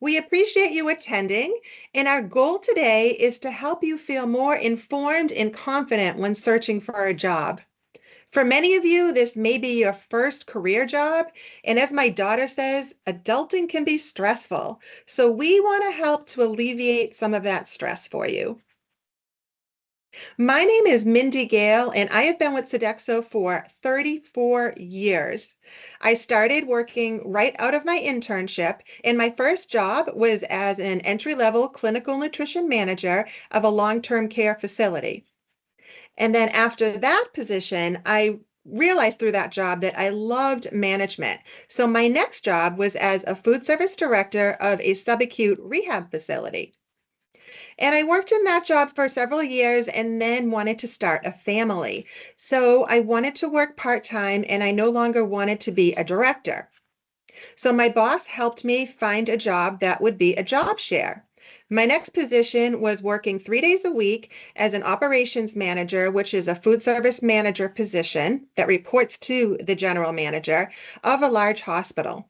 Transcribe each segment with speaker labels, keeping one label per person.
Speaker 1: We appreciate you attending, and our goal today is to help you feel more informed and confident when searching for a job. For many of you, this may be your first career job, and as my daughter says, adulting can be stressful. So we want to help to alleviate some of that stress for you. My name is Mindy Gale, and I have been with Sodexo for 34 years. I started working right out of my internship, and my first job was as an entry-level clinical nutrition manager of a long-term care facility. And then after that position, I realized through that job that I loved management. So my next job was as a food service director of a subacute rehab facility. And I worked in that job for several years and then wanted to start a family. So I wanted to work part-time and I no longer wanted to be a director. So my boss helped me find a job that would be a job share. My next position was working 3 days a week as an operations manager, which is a food service manager position that reports to the general manager of a large hospital.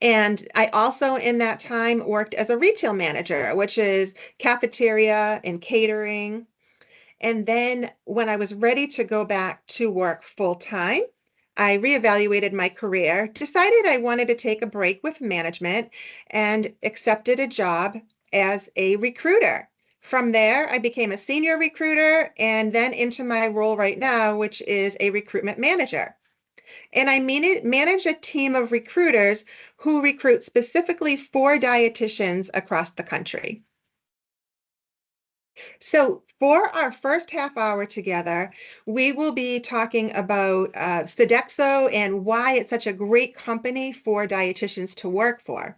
Speaker 1: And I also, in that time, worked as a retail manager, which is cafeteria and catering. And then when I was ready to go back to work full time, I reevaluated my career, decided I wanted to take a break with management, and accepted a job as a recruiter. From there, I became a senior recruiter and then into my role right now, which is a recruitment manager. And I mean it, manage a team of recruiters who recruit specifically for dietitians across the country. So, for our first half hour together, we will be talking about Sodexo and why it's such a great company for dietitians to work for.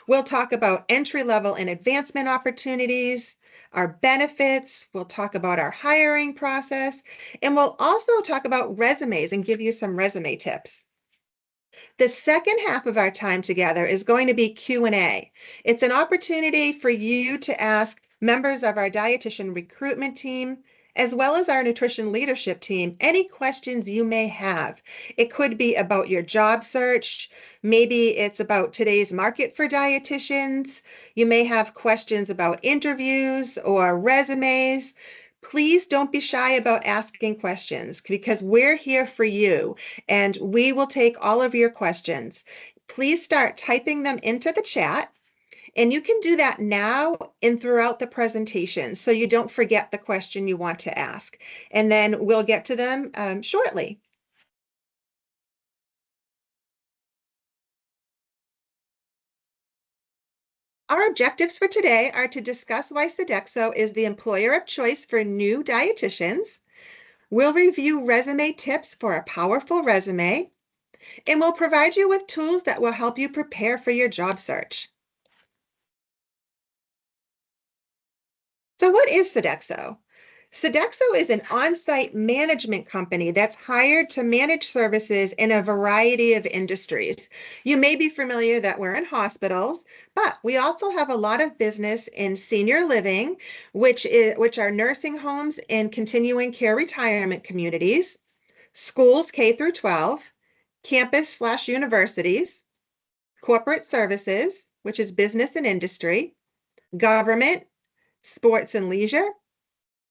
Speaker 1: We'll talk about entry level and advancement opportunities, our benefits, we'll talk about our hiring process, and we'll also talk about resumes and give you some resume tips. The second half of our time together is going to be Q&A. It's an opportunity for you to ask members of our dietitian recruitment team, as well as our nutrition leadership team, any questions you may have. It could be about your job search. Maybe it's about today's market for dietitians. You may have questions about interviews or resumes. Please don't be shy about asking questions because we're here for you and we will take all of your questions. Please start typing them into the chat, and you can do that now and throughout the presentation so you don't forget the question you want to ask. And then we'll get to them shortly. Our objectives for today are to discuss why Sodexo is the employer of choice for new dietitians. We'll review resume tips for a powerful resume, and we'll provide you with tools that will help you prepare for your job search. So what is Sodexo? Sodexo is an on-site management company that's hired to manage services in a variety of industries. You may be familiar that we're in hospitals, but we also have a lot of business in senior living, which are nursing homes and continuing care retirement communities, schools K through 12, campus/universities, corporate services, which is business and industry, government, sports and leisure,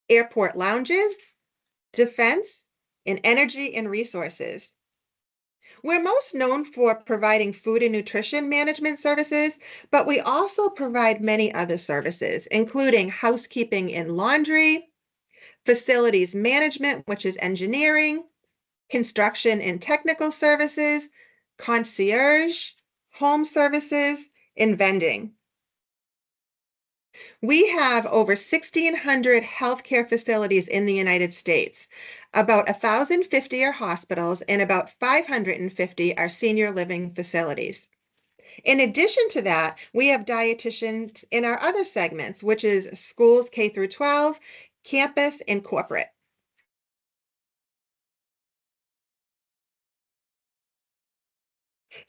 Speaker 1: airport lounges, defense, and energy and resources. We're most known for providing food and nutrition management services, but we also provide many other services, including housekeeping and laundry, facilities management, which is engineering, construction and technical services, concierge, home services, and vending. We have over 1,600 healthcare facilities in the United States. About 1,050 are hospitals and about 550 are senior living facilities. In addition to that, we have dietitians in our other segments, which is schools K through 12, campus, and corporate.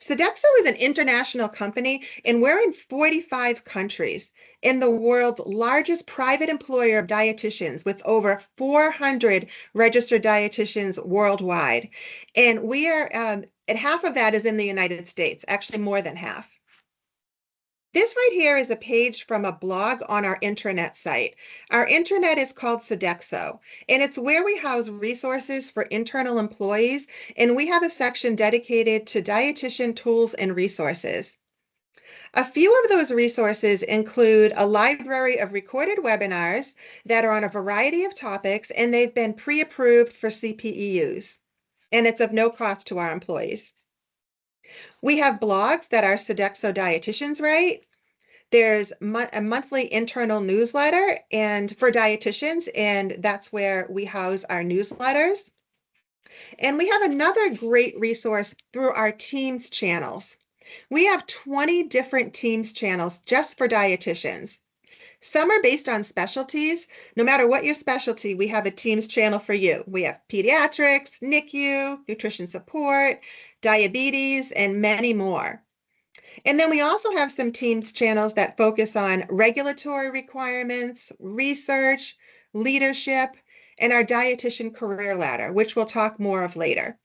Speaker 1: Sodexo is an international company, and we're in 45 countries, in the world's largest private employer of dietitians with over 400 registered dietitians worldwide. And we are, and half of that is in the United States, actually more than half. This right here is a page from a blog on our intranet site. Our intranet is called Sodexo, and it's where we house resources for internal employees, and we have a section dedicated to dietitian tools and resources. A few of those resources include a library of recorded webinars that are on a variety of topics, and they've been pre-approved for CPEUs, and it's of no cost to our employees. We have blogs that our Sodexo dietitians write. There's a monthly internal newsletter and for dietitians, and that's where we house our newsletters. And we have another great resource through our Teams channels. We have 20 different Teams channels just for dietitians. Some are based on specialties. No matter what your specialty, we have a Teams channel for you. We have pediatrics, NICU, nutrition support, diabetes, and many more. And then we also have some Teams channels that focus on regulatory requirements, research, leadership, and our dietitian career ladder, which we'll talk more of later.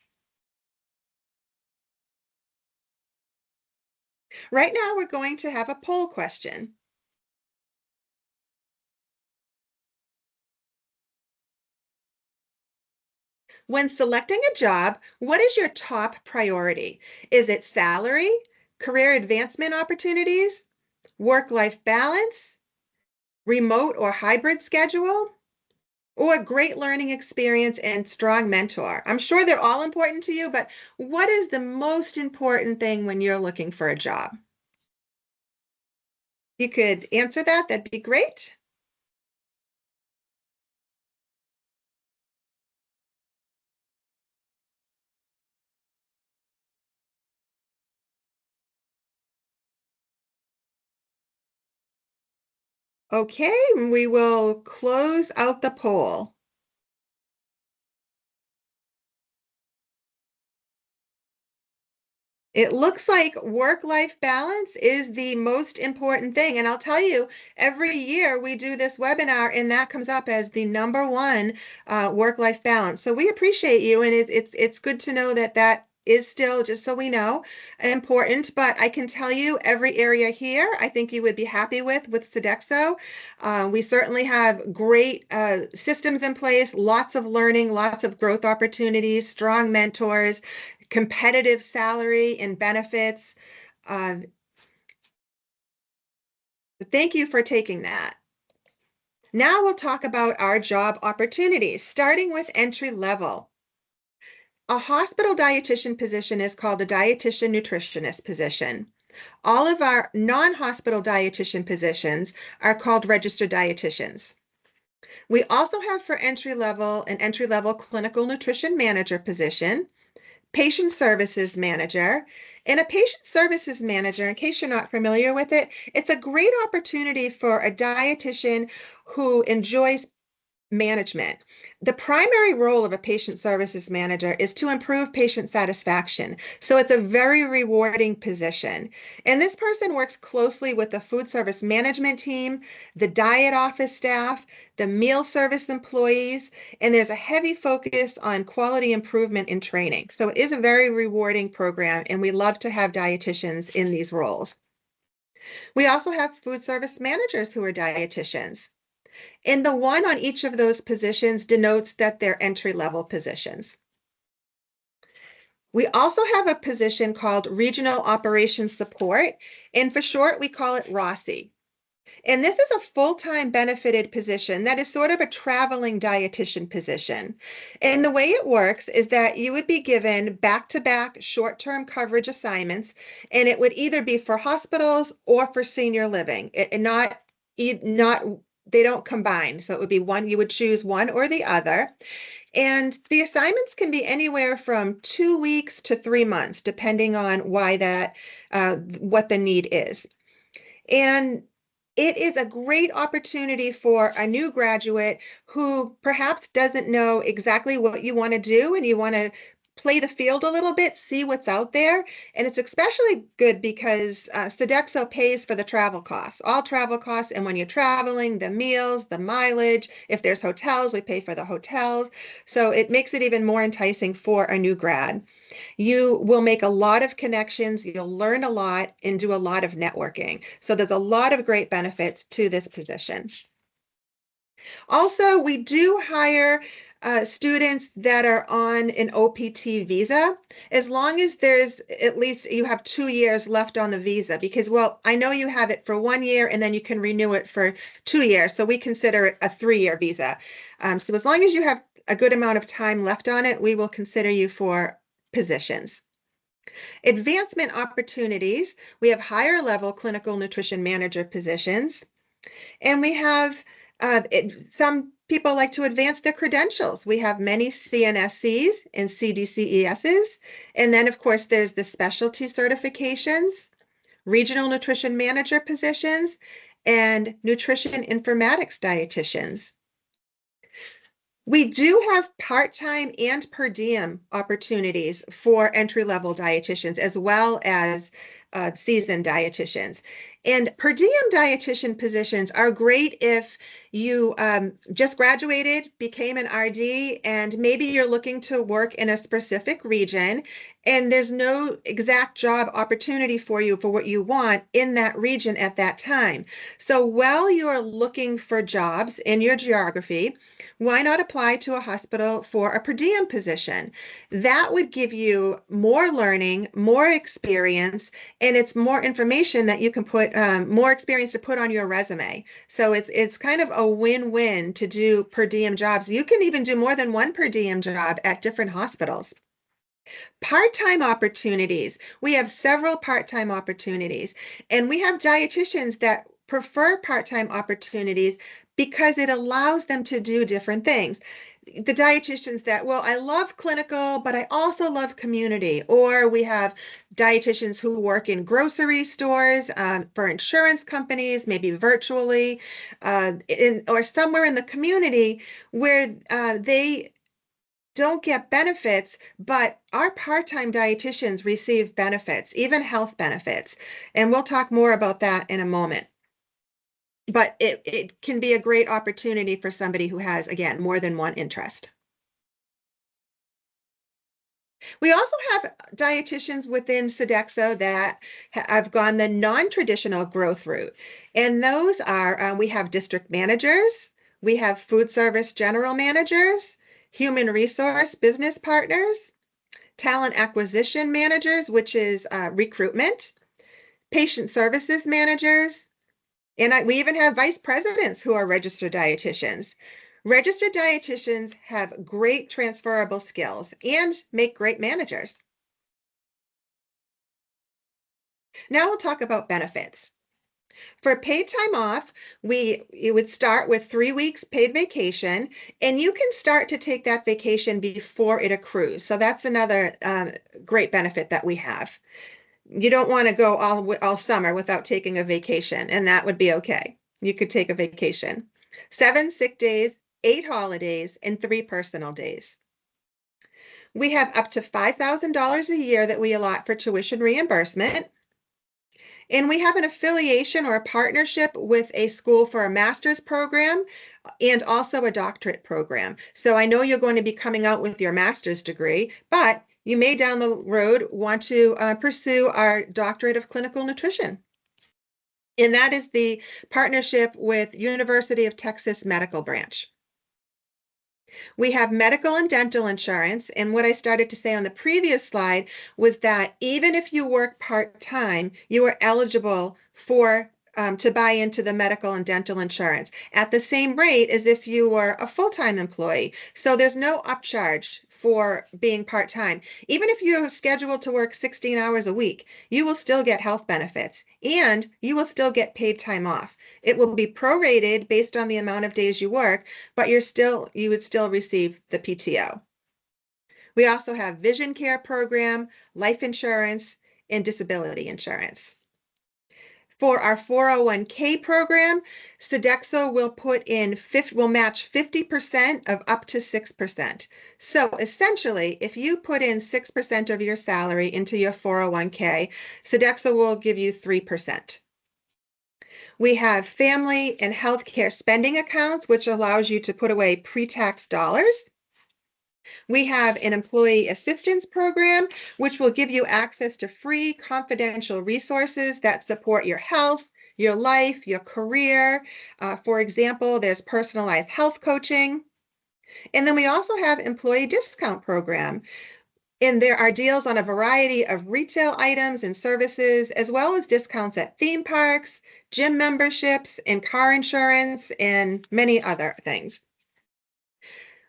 Speaker 1: Right now, we're going to have a poll question. When selecting a job, what is your top priority? Is it salary, career advancement opportunities, work-life balance, remote or hybrid schedule, or a great learning experience and strong mentor? I'm sure they're all important to you, but what is the most important thing when you're looking for a job? You could answer that, that'd be great. Okay, we will close out the poll. It looks like work-life balance is the most important thing. And I'll tell you, every year we do this webinar and that comes up as the number one work-life balance. So we appreciate you, and it's good to know that that is still, just so we know, important. But I can tell you every area here, I think you would be happy with Sodexo. We certainly have great systems in place, lots of learning, lots of growth opportunities, strong mentors, competitive salary and benefits. Uh, thank you for taking that. Now we'll talk about our job opportunities, starting with entry level. A hospital dietitian position is called a dietitian nutritionist position. All of our non-hospital dietitian positions are called registered dietitians. We also have for entry level an entry level clinical nutrition manager position, patient services manager. And a patient services manager, in case you're not familiar with it, it's a great opportunity for a dietitian who enjoys management. The primary role of a patient services manager is to improve patient satisfaction. So it's a very rewarding position. And this person works closely with the food service management team, the diet office staff, the meal service employees, and there's a heavy focus on quality improvement in training. So it is a very rewarding program, and we love to have dietitians in these roles. We also have food service managers who are dietitians. And the one on each of those positions denotes that they're entry-level positions. We also have a position called Regional Operations Support, and for short, we call it ROSI. And this is a full-time benefited position that is sort of a traveling dietitian position. And the way it works is that you would be given back-to-back short-term coverage assignments, and it would either be for hospitals or for senior living, and not they don't combine. So it would be one, you would choose one or the other. And the assignments can be anywhere from 2 weeks to 3 months, depending on what the need is. And it is a great opportunity for a new graduate who perhaps doesn't know exactly what you want to do, and you want to play the field a little bit, see what's out there. And it's especially good because Sodexo pays for the travel costs, all travel costs. And when you're traveling, the meals, the mileage, if there's hotels, we pay for the hotels. So it makes it even more enticing for a new grad. You will make a lot of connections, you'll learn a lot, and do a lot of networking. So there's a lot of great benefits to this position. Also, we do hire students that are on an OPT visa, as long as there's at least you have 2 years left on the visa, because, well, I know you have it for 1 year and then you can renew it for 2 years. So we consider it a 3-year visa. So as long as you have a good amount of time left on it, we will consider you for positions. Advancement opportunities, we have higher level clinical nutrition manager positions. And we have some people like to advance their credentials. We have many CNSCs and CDCESs. And then, of course, there's the specialty certifications, regional nutrition manager positions, and nutrition informatics dietitians. We do have part-time and per diem opportunities for entry-level dietitians as well as seasoned dietitians. And per diem dietitian positions are great if you just graduated, became an RD, and maybe you're looking to work in a specific region, and there's no exact job opportunity for you for what you want in that region at that time. So while you're looking for jobs in your geography, why not apply to a hospital for a per diem position? That would give you more learning, more experience, and it's more information that you can put, more experience to put on your resume. So it's kind of a win-win to do per diem jobs. You can even do more than one per diem job at different hospitals. Part-time opportunities. We have several part-time opportunities, and we have dietitians that prefer part-time opportunities because it allows them to do different things. The dietitians that, well, I love clinical, but I also love community. Or we have dietitians who work in grocery stores, for insurance companies, maybe virtually, or somewhere in the community where they don't get benefits, but our part-time dietitians receive benefits, even health benefits. And we'll talk more about that in a moment. But it can be a great opportunity for somebody who has, again, more than one interest. We also have dietitians within Sodexo that have gone the non-traditional growth route. And those are, we have district managers, we have food service general managers, human resource business partners, talent acquisition managers, which is recruitment, patient services managers, and we even have vice presidents who are registered dietitians. Registered dietitians have great transferable skills and make great managers. Now we'll talk about benefits. For paid time off, you would start with 3 weeks paid vacation, and you can start to take that vacation before it accrues. So that's another great benefit that we have. You don't want to go all summer without taking a vacation, and that would be okay. You could take a vacation. 7 sick days, 8 holidays, and 3 personal days. We have up to $5,000 a year that we allot for tuition reimbursement. And we have an affiliation or a partnership with a school for a master's program and also a doctorate program. So I know you're going to be coming out with your master's degree, but you may down the road want to pursue our doctorate of clinical nutrition. And that is the partnership with University of Texas Medical Branch. We have medical and dental insurance. And what I started to say on the previous slide was that even if you work part-time, you are eligible for to buy into the medical and dental insurance at the same rate as if you were a full-time employee. So there's no upcharge for being part-time. Even if you're scheduled to work 16 hours a week, you will still get health benefits and you will still get paid time off. It will be prorated based on the amount of days you work, but you would still receive the PTO. We also have vision care program, life insurance, and disability insurance. For our 401k program, Sodexo will match 50% of up to 6%. So essentially, if you put in 6% of your salary into your 401k, Sodexo will give you 3%. We have family and healthcare spending accounts, which allows you to put away pre-tax dollars. We have an employee assistance program, which will give you access to free confidential resources that support your health, your life, your career. For example, there's personalized health coaching. And then we also have employee discount program. And there are deals on a variety of retail items and services, as well as discounts at theme parks, gym memberships, and car insurance, and many other things.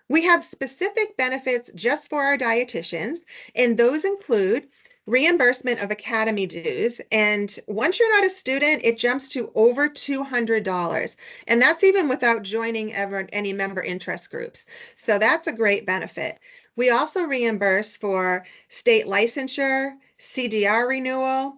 Speaker 1: We have specific benefits just for our dietitians, and those include reimbursement of academy dues. And once you're not a student, it jumps to over $200. And that's even without joining ever any member interest groups. So that's a great benefit. We also reimburse for state licensure, CDR renewal,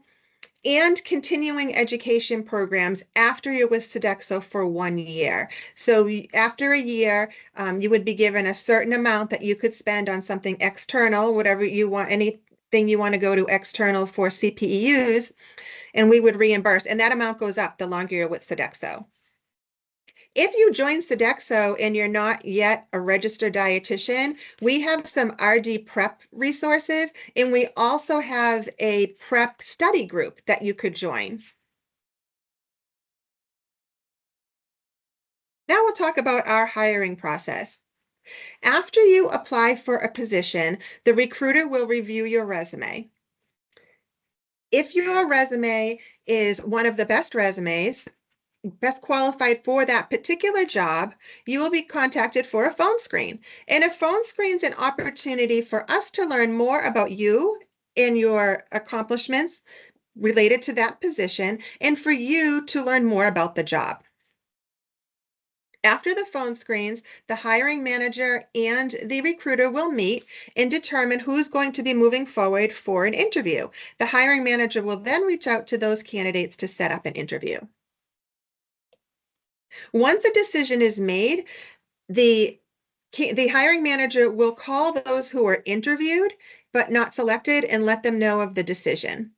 Speaker 1: and continuing education programs after you're with Sodexo for 1 year. So after a year, you would be given a certain amount that you could spend on something external, whatever you want, anything you want to go to external for CPEUs, and we would reimburse. And that amount goes up the longer you're with Sodexo. If you join Sodexo and you're not yet a registered dietitian, we have some RD prep resources, and we also have a prep study group that you could join. Now we'll talk about our hiring process. After you apply for a position, the recruiter will review your resume. If your resume is one of the best resumes, best qualified for that particular job, you will be contacted for a phone screen. And a phone screen is an opportunity for us to learn more about you and your accomplishments related to that position, and for you to learn more about the job. After the phone screens, the hiring manager and the recruiter will meet and determine who's going to be moving forward for an interview. The hiring manager will then reach out to those candidates to set up an interview. Once a decision is made, the hiring manager will call those who were interviewed but not selected and let them know of the decision.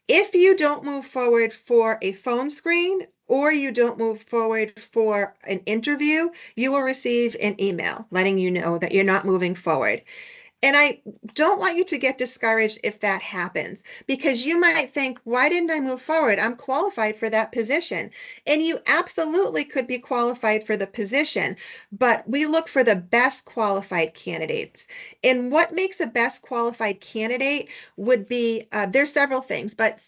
Speaker 1: If you don't move forward for a phone screen or you don't move forward for an interview, you will receive an email letting you know that you're not moving forward. And I don't want you to get discouraged if that happens, because you might think, why didn't I move forward? I'm qualified for that position. And you absolutely could be qualified for the position, but we look for the best qualified candidates. And what makes a best qualified candidate would be, there's several things, but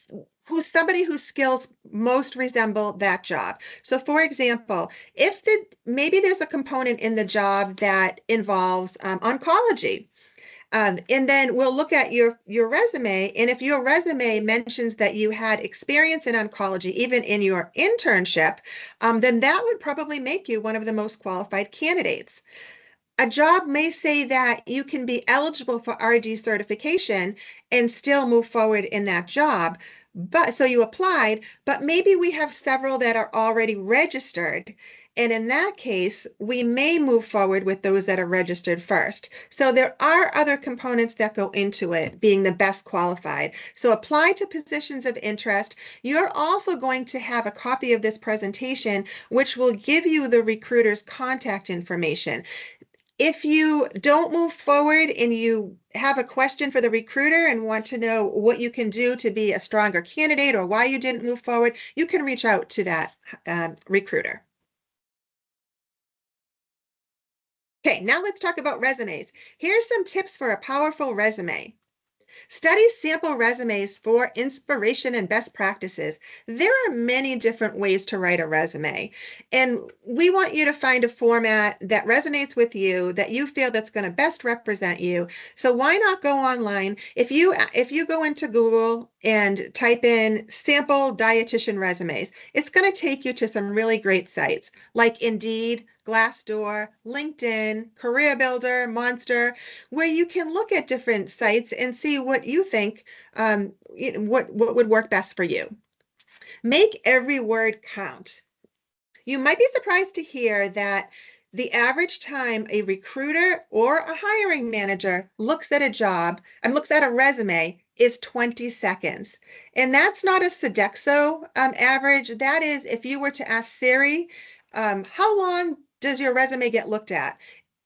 Speaker 1: who's somebody whose skills most resemble that job. So for example, if maybe there's a component in the job that involves oncology. And then we'll look at your resume, and if your resume mentions that you had experience in oncology, even in your internship, then that would probably make you one of the most qualified candidates. A job may say that you can be eligible for RD certification and still move forward in that job. But so you applied, but maybe we have several that are already registered. And in that case, we may move forward with those that are registered first. So there are other components that go into it being the best qualified. So apply to positions of interest. You're also going to have a copy of this presentation, which will give you the recruiter's contact information. If you don't move forward and you have a question for the recruiter and want to know what you can do to be a stronger candidate or why you didn't move forward, you can reach out to that recruiter. Okay, now let's talk about resumes. Here's some tips for a powerful resume. Study sample resumes for inspiration and best practices. There are many different ways to write a resume, and we want you to find a format that resonates with you, that you feel that's going to best represent you. So why not go online? If you go into Google and type in sample dietitian resumes, it's going to take you to some really great sites like Indeed, Glassdoor, LinkedIn, Career Builder, Monster, where you can look at different sites and see what you think, what would work best for you. Make every word count. You might be surprised to hear that the average time a recruiter or a hiring manager looks at a job and looks at a resume is 20 seconds. And that's not a Sodexo average. That is, if you were to ask Siri, how long does your resume get looked at?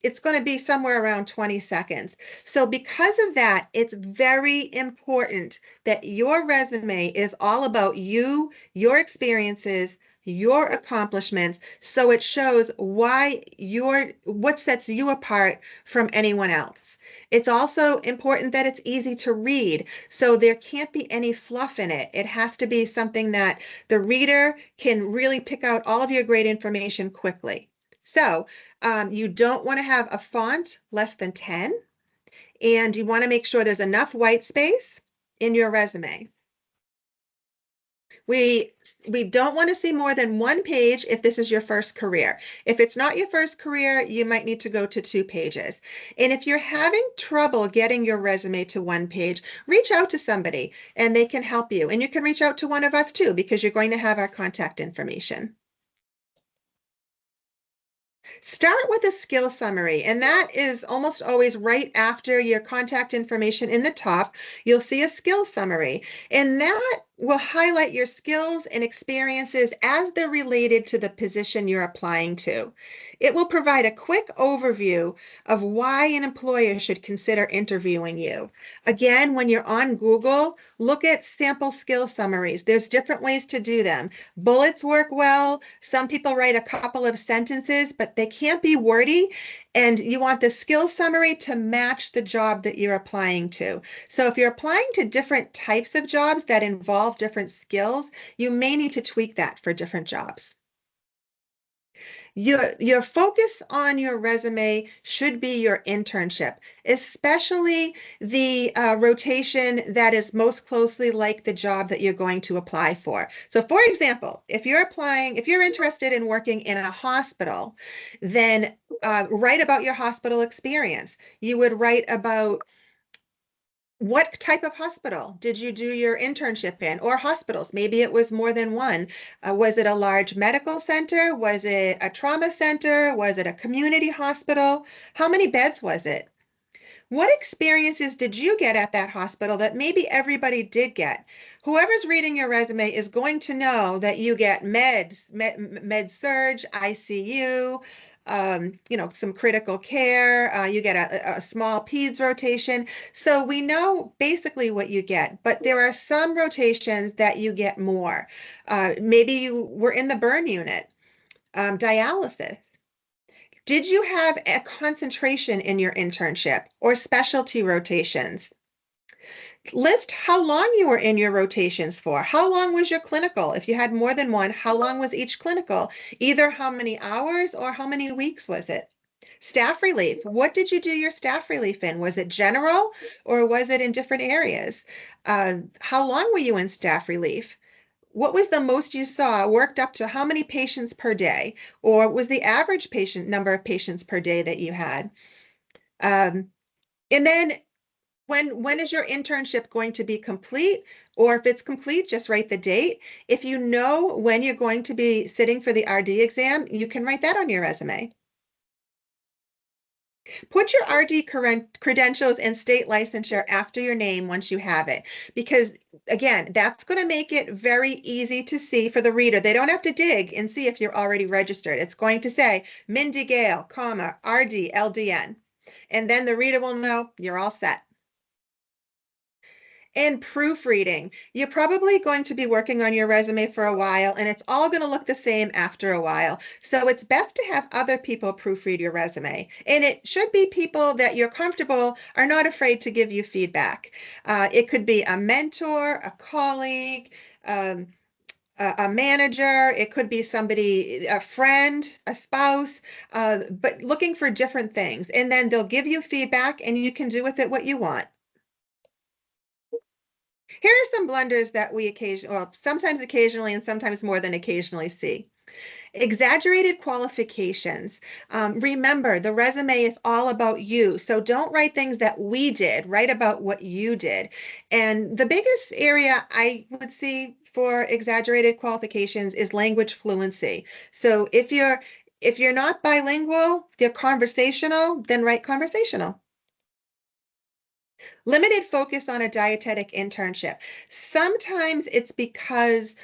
Speaker 1: It's going to be somewhere around 20 seconds. So because of that, it's very important that your resume is all about you, your experiences, your accomplishments, so it shows what sets you apart from anyone else. It's also important that it's easy to read, so there can't be any fluff in it. It has to be something that the reader can really pick out all of your great information quickly. So you don't want to have a font less than 10, and you want to make sure there's enough white space in your resume. We we don't want to see more than one page if this is your first career. If it's not your first career, you might need to go to 2 pages. And if you're having trouble getting your resume to 1 page, reach out to somebody and they can help you. And you can reach out to one of us too, because you're going to have our contact information. Start with a skill summary, and that is almost always right after your contact information in the top. You'll see a skill summary, and that will highlight your skills and experiences as they're related to the position you're applying to. It will provide a quick overview of why an employer should consider interviewing you. Again, when you're on Google, look at sample skill summaries. There's different ways to do them. Bullets work well. Some people write a couple of sentences, but they can't be wordy. And you want the skill summary to match the job that you're applying to. So if you're applying to different types of jobs that involve different skills, you may need to tweak that for different jobs. Your focus on your resume should be your internship, especially the rotation that is most closely like the job that you're going to apply for. So, for example, if you're interested in working in a hospital, then write about your hospital experience. You would write about what type of hospital did you do your internship in, or hospitals? Maybe it was more than one. Was it a large medical center? Was it a trauma center? Was it a community hospital? How many beds was it? What experiences did you get at that hospital that maybe everybody did get? Whoever's reading your resume is going to know that you get med surge, ICU, some critical care. You get a small peds rotation. So we know basically what you get, but there are some rotations that you get more. Maybe you were in the burn unit, dialysis. Did you have a concentration in your internship or specialty rotations? List how long you were in your rotations for. How long was your clinical? If you had more than one, how long was each clinical? Either how many hours or how many weeks was it? Staff relief. What did you do your staff relief in? Was it general or was it in different areas? How long were you in staff relief? What was the most you saw worked up to how many patients per day? Or was the average patient number of patients per day that you had? Um, and then when is your internship going to be complete? Or if it's complete, just write the date. If you know when you're going to be sitting for the RD exam, you can write that on your resume. Put your RD credentials and state licensure after your name once you have it, because again, that's going to make it very easy to see for the reader. They don't have to dig and see if you're already registered. It's going to say Mindy Gale, comma, RD, LDN. And then the reader will know you're all set. And proofreading. You're probably going to be working on your resume for a while, and it's all going to look the same after a while. So it's best to have other people proofread your resume. And it should be people that you're comfortable are not afraid to give you feedback. It could be a mentor, a colleague, a manager. It could be somebody, a friend, a spouse, but looking for different things. And then they'll give you feedback, and you can do with it what you want. Here are some blunders that we occasionally, well, sometimes occasionally and sometimes more than occasionally see. Exaggerated qualifications. Remember, the resume is all about you. So don't write things that we did, write about what you did. And the biggest area I would see for exaggerated qualifications is language fluency. So if you're not bilingual, you're conversational, then write conversational. Limited focus on a dietetic internship. Sometimes it's because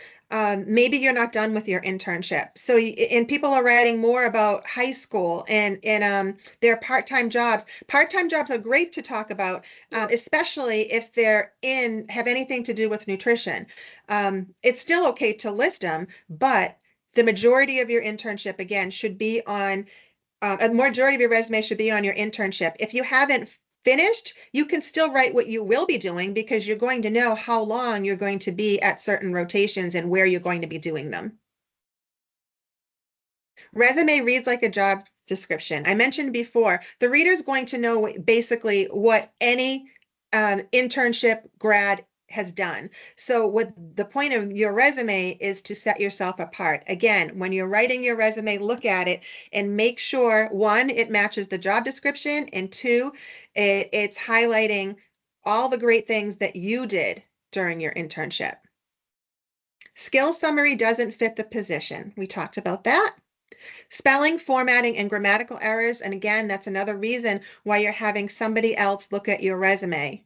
Speaker 1: maybe you're not done with your internship. So, and people are writing more about high school and their part-time jobs. Part-time jobs are great to talk about, especially if they're in have anything to do with nutrition. It's still okay to list them, but the majority of your internship again should be on a majority of your resume should be on your internship. If you haven't finished, you can still write what you will be doing because you're going to know how long you're going to be at certain rotations and where you're going to be doing them. Resume reads like a job description. I mentioned before, the reader's going to know basically what any internship grad has done. So what the point of your resume is to set yourself apart. Again, when you're writing your resume, look at it and make sure, one, it matches the job description, and two, it's highlighting all the great things that you did during your internship. Skill summary doesn't fit the position. We talked about that. Spelling, formatting, and grammatical errors. And again, that's another reason why you're having somebody else look at your resume.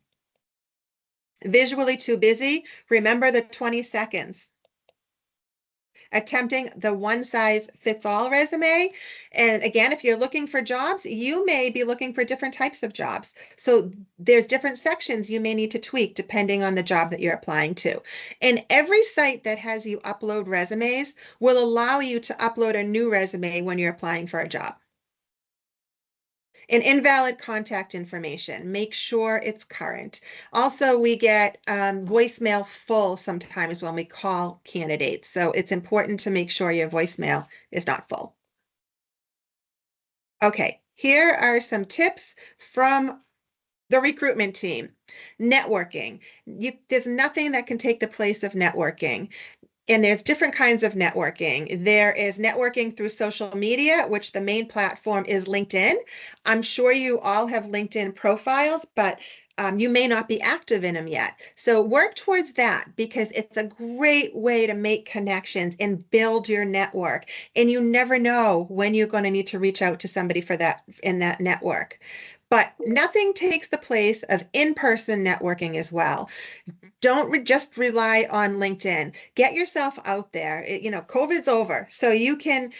Speaker 1: Visually too busy. Remember the 20 seconds. Attempting the one size fits all resume. And again, if you're looking for jobs, you may be looking for different types of jobs. So there's different sections you may need to tweak depending on the job that you're applying to. And every site that has you upload resumes will allow you to upload a new resume when you're applying for a job. And invalid contact information, make sure it's current. Also, we get voicemail full sometimes when we call candidates. So it's important to make sure your voicemail is not full. Okay, here are some tips from the recruitment team. Networking. There's nothing that can take the place of networking. And there's different kinds of networking. There is networking through social media, which the main platform is LinkedIn. I'm sure you all have LinkedIn profiles, but you may not be active in them yet. So work towards that because it's a great way to make connections and build your network. And you never know when you're going to need to reach out to somebody for that in that network. But nothing takes the place of in-person networking as well. Don't just rely on LinkedIn. Get yourself out there. COVID's over, so you can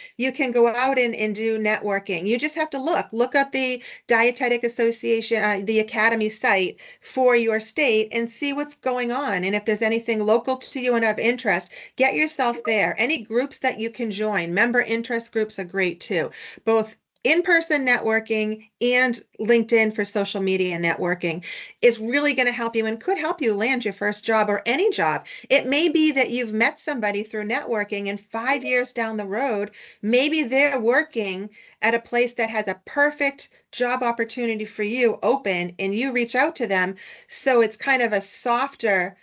Speaker 1: go out and do networking. You just have to look up the Dietetic Association, the Academy site for your state and see what's going on. And if there's anything local to you and of interest, get yourself there. Any groups that you can join, member interest groups are great too. Both in-person networking and LinkedIn for social media networking is really going to help you and could help you land your first job or any job. It may be that you've met somebody through networking and 5 years down the road, maybe they're working at a place that has a perfect job opportunity for you open and you reach out to them. So it's kind of a softer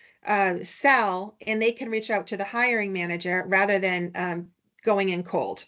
Speaker 1: sell and they can reach out to the hiring manager rather than going in cold.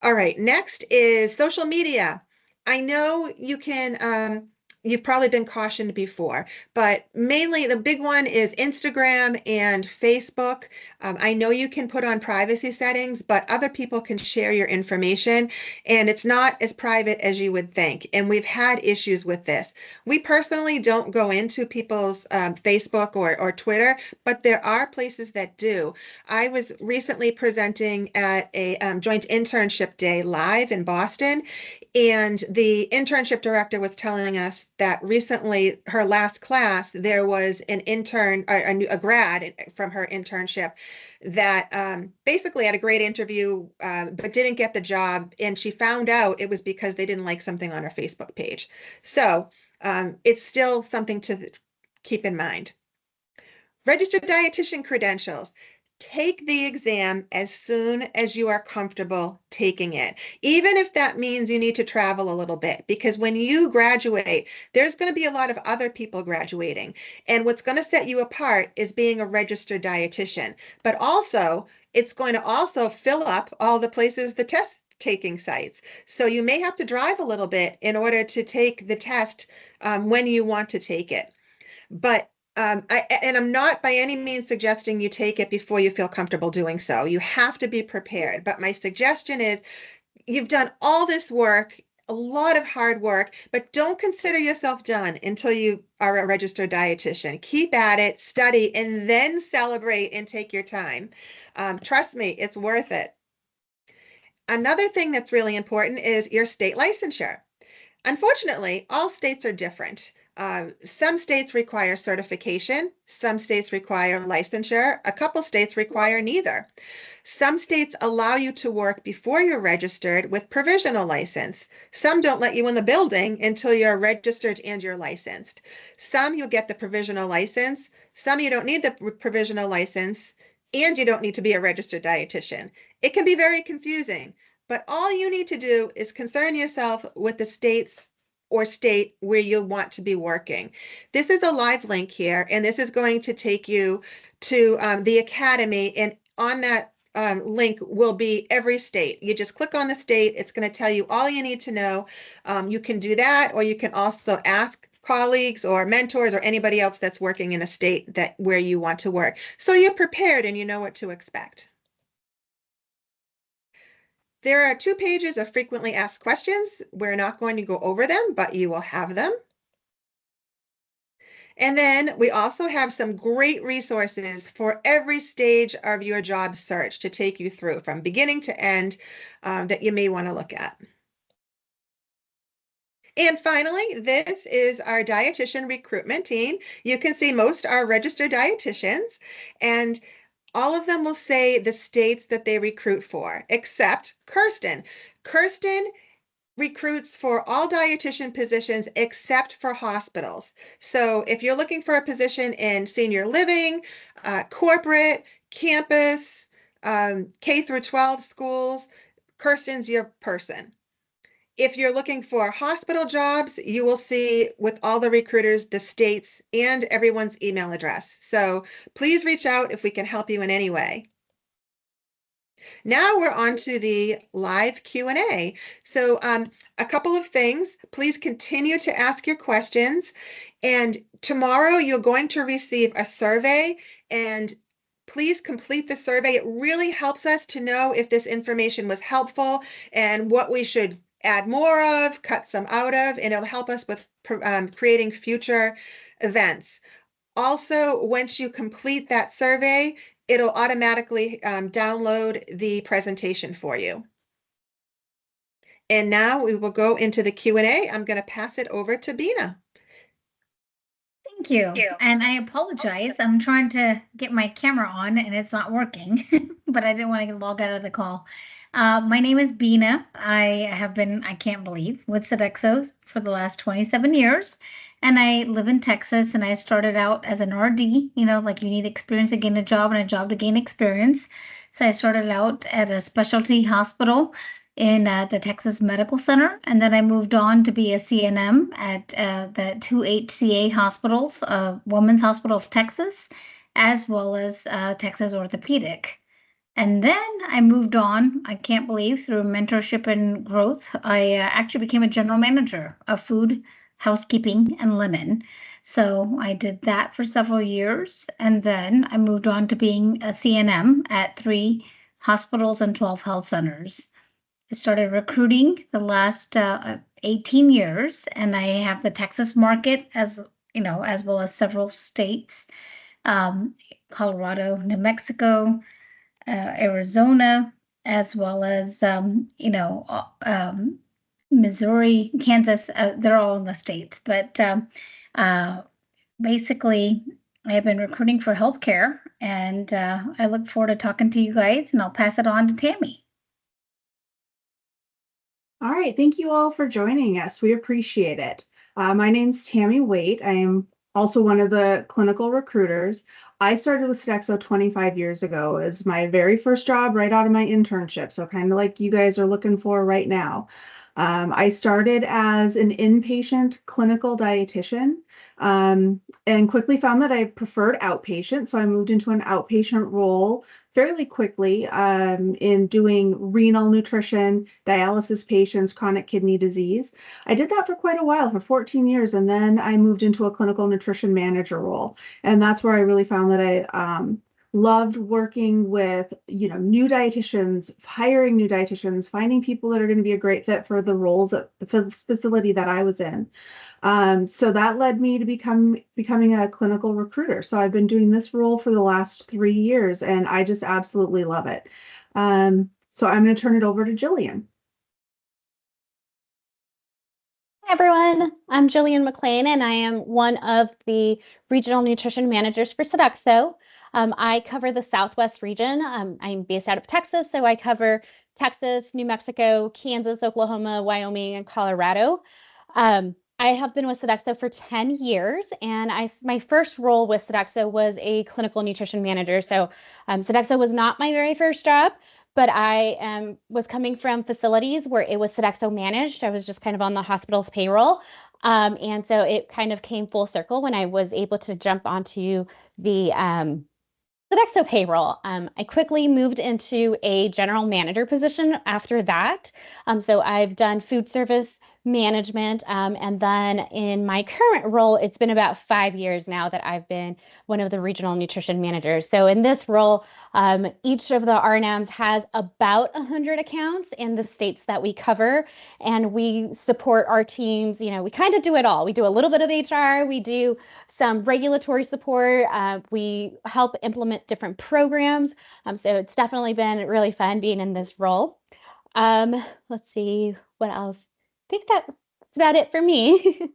Speaker 1: All right, next is social media. I know you've probably been cautioned before, but mainly the big one is Instagram and Facebook. I know you can put on privacy settings, but other people can share your information, and it's not as private as you would think. And we've had issues with this. We personally don't go into people's Facebook or Twitter, but there are places that do. I was recently presenting at a joint internship day live in Boston, and the internship director was telling us that recently, her last class, there was an intern, a grad from her internship that basically had a great interview, but didn't get the job. And she found out it was because they didn't like something on her Facebook page. So it's still something to keep in mind. Registered dietitian credentials. Take the exam as soon as you are comfortable taking it, even if that means you need to travel a little bit, because when you graduate, there's going to be a lot of other people graduating. And what's going to set you apart is being a registered dietitian. But also, it's going to also fill up all the places the test taking sites. So you may have to drive a little bit in order to take the test when you want to take it. But and I'm not by any means suggesting you take it before you feel comfortable doing so. You have to be prepared. But my suggestion is you've done all this work, a lot of hard work, but don't consider yourself done until you are a registered dietitian. Keep at it, study, and then celebrate and take your time. Trust me, it's worth it. Another thing that's really important is your state licensure. Unfortunately, all states are different. Some states require certification, some states require licensure, a couple states require neither. Some states allow you to work before you're registered with provisional license. Some don't let you in the building until you're registered and you're licensed. Some you'll get the provisional license, some you don't need the provisional license, and you don't need to be a registered dietitian. It can be very confusing, but all you need to do is concern yourself with the states or state where you want to be working. This is a live link here, and this is going to take you to the academy, and on that link will be every state. You just click on the state. It's going to tell you all you need to know. You can do that, or you can also ask colleagues or mentors or anybody else that's working in a state that where you want to work. So you're prepared and you know what to expect. There are 2 pages of frequently asked questions. We're not going to go over them, but you will have them. And then we also have some great resources for every stage of your job search to take you through from beginning to end that you may want to look at. And finally, this is our dietitian recruitment team. You can see most are registered dietitians, and all of them will say the states that they recruit for, except Kirsten. Kirsten recruits for all dietitian positions except for hospitals. So if you're looking for a position in senior living, corporate, campus, K through 12 schools, Kirsten's your person. If you're looking for hospital jobs, you will see with all the recruiters, the states and everyone's email address. So please reach out if we can help you in any way. Now we're on to the live Q&A. So a couple of things, please continue to ask your questions. And tomorrow you're going to receive a survey, and please complete the survey. It really helps us to know if this information was helpful and what we should add more of, cut some out of, and it'll help us with creating future events. Also, once you complete that survey, it'll automatically download the presentation for you. And now we will go into the Q&A. I'm going to pass it over to Bina.
Speaker 2: Thank you. And I apologize. I'm trying to get my camera on and it's not working, but I didn't want to log out of the call. My name is Bina. I have been, I can't believe, with Sodexo for the last 27 years. And I live in Texas, and I started out as an RD, like you need experience to gain a job and a job to gain experience. So I started out at a specialty hospital in the Texas Medical Center, and then I moved on to be a CNM at the 2 HCA hospitals, Women's Hospital of Texas, as well as Texas Orthopedic. And then I moved on, I can't believe, through mentorship and growth. I actually became a general manager of food, housekeeping, and linen. So I did that for several years. And then I moved on to being a CNM at 3 hospitals and 12 health centers. I started recruiting the last 18 years, and I have the Texas market as well as several states, Colorado, New Mexico, Arizona, as well as Missouri, Kansas. They're all in the states, but basically, I have been recruiting for healthcare, and I look forward to talking to you guys, and I'll pass it on to Tammy.
Speaker 3: All right, thank you all for joining us. We appreciate it. My name's Tammy Waite. I am also one of the clinical recruiters. I started with Sodexo 25 years ago as my very first job right out of my internship, so kind of like you guys are looking for right now. I started as an inpatient clinical dietitian. and quickly found that I preferred outpatient. So I moved into an outpatient role fairly quickly in doing renal nutrition, dialysis patients, chronic kidney disease. I did that for quite a while, for 14 years, and then I moved into a clinical nutrition manager role. And that's where I really found that I loved working with, new dietitians, hiring new dietitians, finding people that are going to be a great fit for the roles at the facility that I was in. So that led me to becoming a clinical recruiter. So I've been doing this role for the last 3 years, and I just absolutely love it. So I'm going to turn it over to Jillian.
Speaker 4: Hi everyone, I'm Jillian McLean and I am one of the regional nutrition managers for Sodexo. I cover the Southwest region. I'm based out of Texas, so I cover Texas, New Mexico, Kansas, Oklahoma, Wyoming, and Colorado. I have been with Sodexo for 10 years, and my first role with Sodexo was a clinical nutrition manager. So Sodexo was not my very first job, but I was coming from facilities where it was Sodexo managed. I was just kind of on the hospital's payroll. And so it kind of came full circle when I was able to jump onto the Sodexo payroll. I quickly moved into a general manager position after that. So I've done food service management. And then in my current role, it's been about 5 years now that I've been one of the regional nutrition managers. So in this role, each of the RNMs has about 100 accounts in the states that we cover, and we support our teams. We kind of do it all. We do a little bit of HR, we do some regulatory support, we help implement different programs. So it's definitely been really fun being in this role. Let's see what else. I think that's about it for me.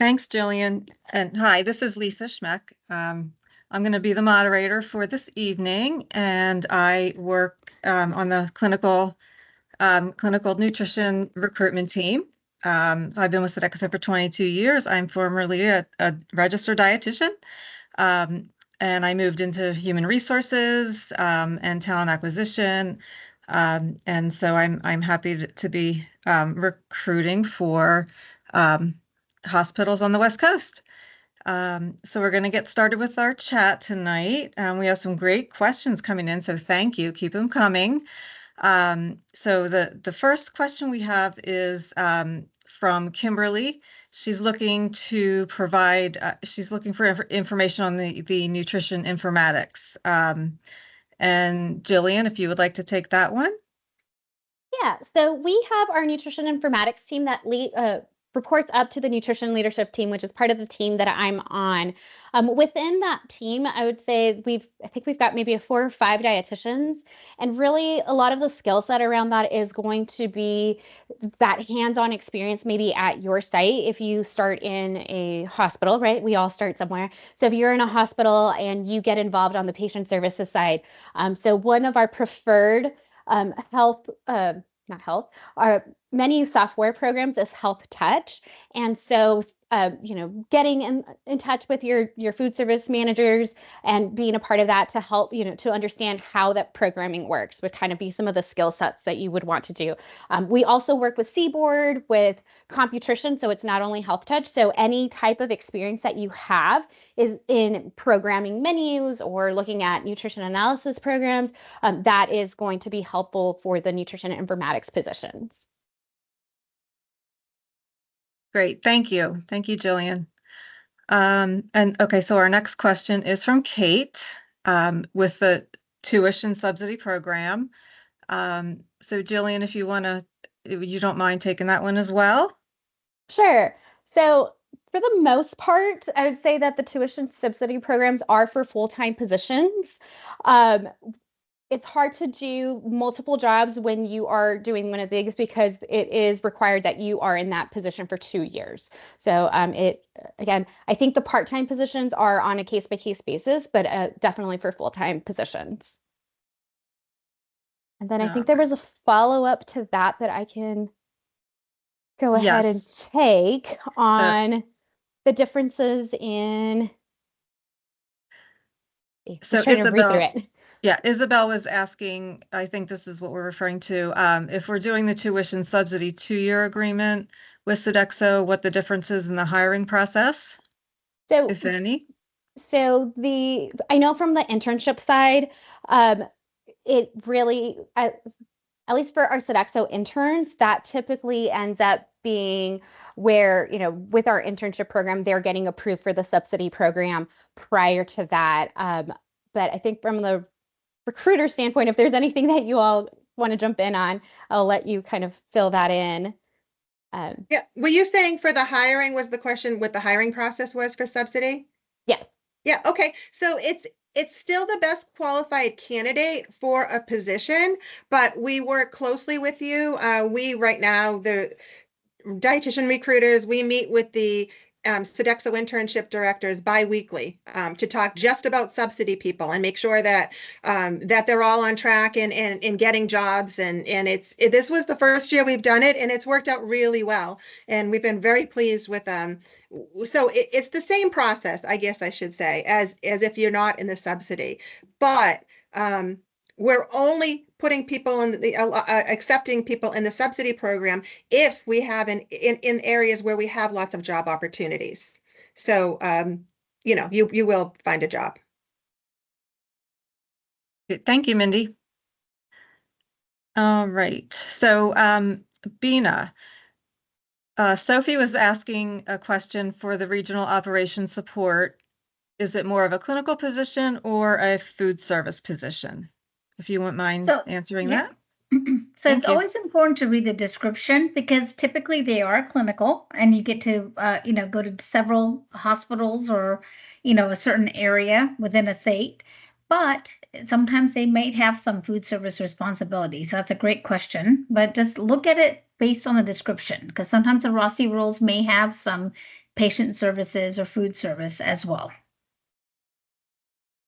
Speaker 5: Thanks, Jillian. And hi, this is Lisa Schmeck. I'm going to be the moderator for this evening, and I work on the clinical nutrition recruitment team. So I've been with Sodexo for 22 years. I'm formerly a registered dietitian, and I moved into human resources and talent acquisition. And so I'm happy to be recruiting for hospitals on the West Coast. So we're going to get started with our chat tonight. We have some great questions coming in, so thank you. Keep them coming. So the first question we have is from Kimberly. She's looking to provide, she's looking for information on the nutrition informatics. And Jillian, if you would like to take that one.
Speaker 4: Yeah, so we have our nutrition informatics team that reports up to the nutrition leadership team, which is part of the team that I'm on. Within that team, I would say I think we've got maybe 4 or 5 dietitians, and really a lot of the skill set around that is going to be that hands-on experience maybe at your site. If you start in a hospital, right? We all start somewhere. So if you're in a hospital and you get involved on the patient services side, so one of our preferred our many software programs is Health Touch. And so, getting in touch with your food service managers and being a part of that to help, to understand how that programming works would kind of be some of the skill sets that you would want to do. We also work with Seaboard, with Computrition, so it's not only Health Touch. So any type of experience that you have is in programming menus or looking at nutrition analysis programs, that is going to be helpful for the nutrition informatics positions.
Speaker 5: Great, thank you. Thank you, Jillian. And okay, so our next question is from Kate with the tuition subsidy program. So Jillian, if you don't mind taking that one as well?
Speaker 4: Sure. So for the most part, I would say that the tuition subsidy programs are for full-time positions. It's hard to do multiple jobs when you are doing one of these because it is required that you are in that position for 2 years. So again, I think the part-time positions are on a case-by-case basis, but definitely for full-time positions. And then I think there was a follow-up to that I can go ahead and take on the differences in.
Speaker 5: So
Speaker 4: trying to read through it.
Speaker 5: Yeah, Isabel was asking, I think this is what we're referring to, if we're doing the tuition subsidy 2-year agreement with Sodexo, what the difference is in the hiring process,
Speaker 4: So,
Speaker 5: if any?
Speaker 4: I know from the internship side, um, it really, at least for our Sodexo interns, that typically ends up being where, with our internship program, they're getting approved for the subsidy program prior to that. But I think from the recruiter standpoint, if there's anything that you all want to jump in on, I'll let you kind of fill that in.
Speaker 1: Yeah. Were you saying for the hiring was the question what the hiring process was for subsidy?
Speaker 4: Yeah.
Speaker 1: Yeah, okay. So it's still the best qualified candidate for a position, but we work closely with you. We right now, the dietitian recruiters, we meet with the Sodexo internship directors biweekly to talk just about subsidy people and make sure that that they're all on track and getting jobs. And this was the first year we've done it, and it's worked out really well. And we've been very pleased with them. So it's the same process, I guess I should say, as if you're not in the subsidy, but we're only putting people in the accepting people in the subsidy program if we have in areas where we have lots of job opportunities. So you will find a job.
Speaker 5: Thank you, Mindy. All right. So, Bina, Sophie was asking a question for the regional operations support. Is it more of a clinical position or a food service position? If you wouldn't mind answering that.
Speaker 2: So it's always important to read the description because typically they are clinical and you get to, go to several hospitals or, a certain area within a state. But sometimes they might have some food service responsibilities. That's a great question. But just look at it based on the description because sometimes the Rossi rules may have some patient services or food service as well.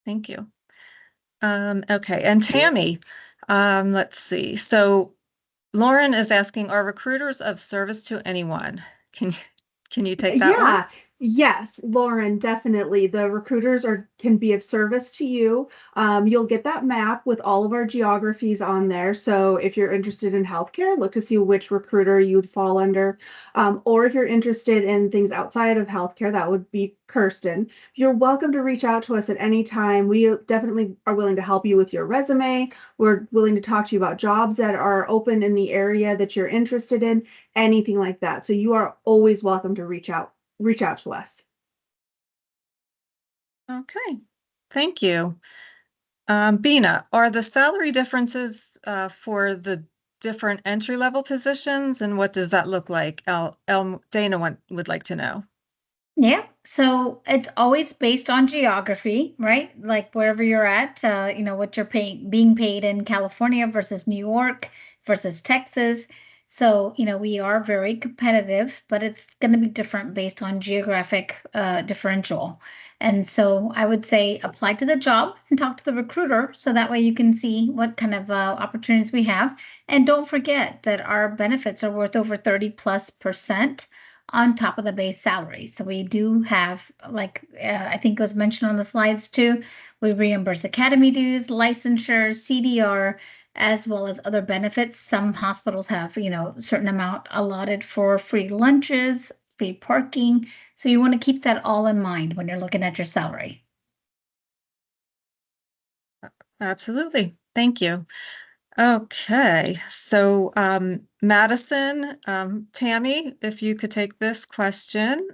Speaker 5: Thank you. Okay, and Tammy, let's see. So Lauren is asking, are recruiters of service to anyone? Can you take that one?
Speaker 3: Yes, Lauren, definitely. The recruiters can be of service to you. You'll get that map with all of our geographies on there. So if you're interested in healthcare, look to see which recruiter you'd fall under. Or if you're interested in things outside of healthcare, that would be Kirsten. You're welcome to reach out to us at any time. We definitely are willing to help you with your resume. We're willing to talk to you about jobs that are open in the area that you're interested in, anything like that. So you are always welcome to reach out to us.
Speaker 5: Okay, thank you. Bina, are the salary differences for the different entry-level positions, and what does that look like? Dana would like to know.
Speaker 2: Yeah, so it's always based on geography, right? Like wherever you're at, what you're being paid in California versus New York versus Texas. So, we are very competitive, but it's going to be different based on geographic differential. And so I would say apply to the job and talk to the recruiter so that way you can see what kind of opportunities we have. And don't forget that our benefits are worth over 30+% on top of the base salary. So we do have, like I think it was mentioned on the slides too, we reimburse academy dues, licensure, CDR, as well as other benefits. Some hospitals have, a certain amount allotted for free lunches, free parking. So you want to keep that all in mind when you're looking at your salary.
Speaker 5: Absolutely. Thank you. Okay, so Madison, Tammy, if you could take this question.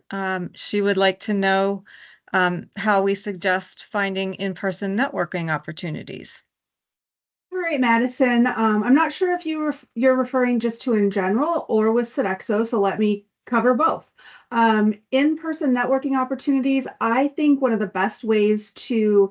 Speaker 5: She would like to know how we suggest finding in-person networking opportunities.
Speaker 3: All right, Madison. I'm not sure if you're referring just to in general or with Sodexo, so let me cover both. In-person networking opportunities, I think one of the best ways to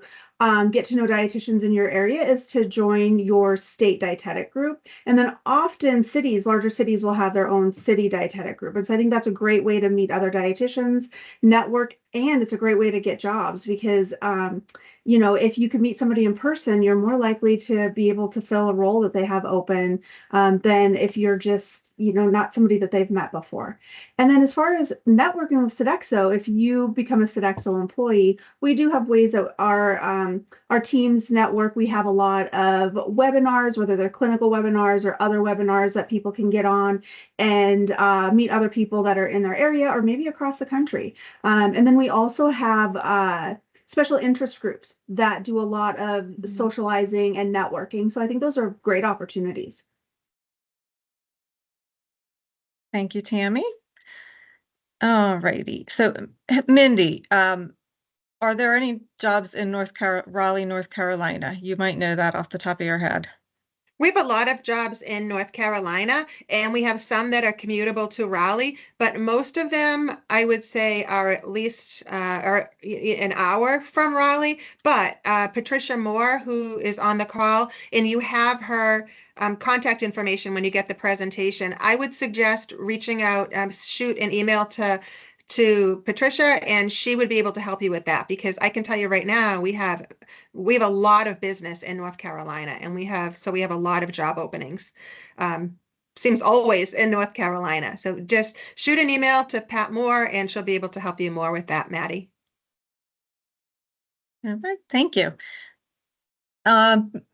Speaker 3: get to know dietitians in your area is to join your state dietetic group. And then often larger cities will have their own city dietetic group. And so I think that's a great way to meet other dietitians, network, and it's a great way to get jobs because, if you can meet somebody in person, you're more likely to be able to fill a role that they have open than if you're just not somebody that they've met before. And then as far as networking with Sodexo, if you become a Sodexo employee, we do have ways that our teams network. We have a lot of webinars, whether they're clinical webinars or other webinars that people can get on and meet other people that are in their area or maybe across the country. And then we also have special interest groups that do a lot of socializing and networking. So I think those are great opportunities.
Speaker 5: Thank you, Tammy. All righty. So, Mindy, are there any jobs in Raleigh, North Carolina? You might know that off the top of your head.
Speaker 1: We have a lot of jobs in North Carolina, and we have some that are commutable to Raleigh, but most of them, I would say, are at least an hour from Raleigh. But Patricia Moore, who is on the call, and you have her contact information when you get the presentation, I would suggest reaching out, shoot an email to Patricia, and she would be able to help you with that, because I can tell you right now we have a lot of business in North Carolina, and we have a lot of job openings. Seems always in North Carolina. So just shoot an email to Pat Moore and she'll be able to help you more with that, Maddie.
Speaker 5: All right, thank you.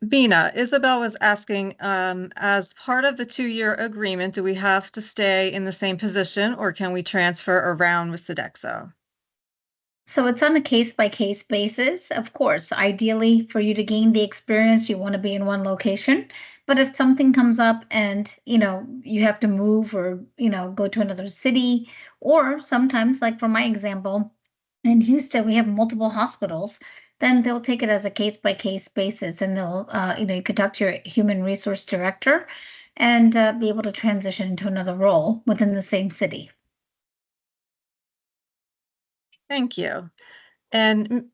Speaker 5: Bina, Isabel was asking, as part of the 2-year agreement, do we have to stay in the same position or can we transfer around with Sodexo?
Speaker 2: So it's on a case-by-case basis. Of course, ideally for you to gain the experience, you want to be in one location. But if something comes up and, you have to move or, go to another city, or sometimes, like for my example, in Houston, we have multiple hospitals, then they'll take it as a case-by-case basis and they'll, you could talk to your human resource director and be able to transition to another role within the same city.
Speaker 5: Thank you. And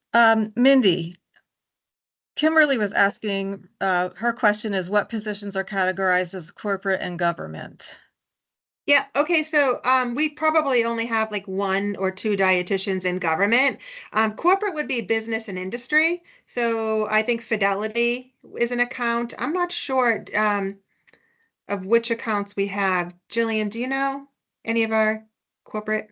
Speaker 5: Mindy, Kimberly was asking, her question is, what positions are categorized as corporate and government?
Speaker 1: Yeah, okay, so we probably only have like 1 or 2 dietitians in government. Corporate would be business and industry. So I think Fidelity is an account. I'm not sure of which accounts we have. Jillian, do you know any of our corporate?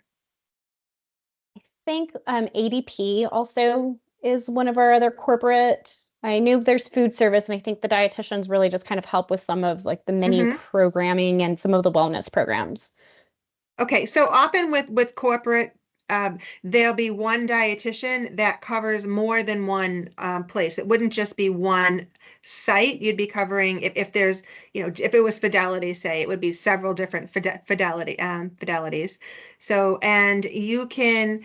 Speaker 4: Think ADP also is one of our other corporate. I knew there's food service, and I think the dietitians really just kind of help with some of like the menu programming and some of the wellness programs.
Speaker 1: Okay, so often with corporate, there'll be one dietitian that covers more than one place. It wouldn't just be one site. You'd be covering if there's, if it was Fidelity, say, it would be several different fidelities. So, and you can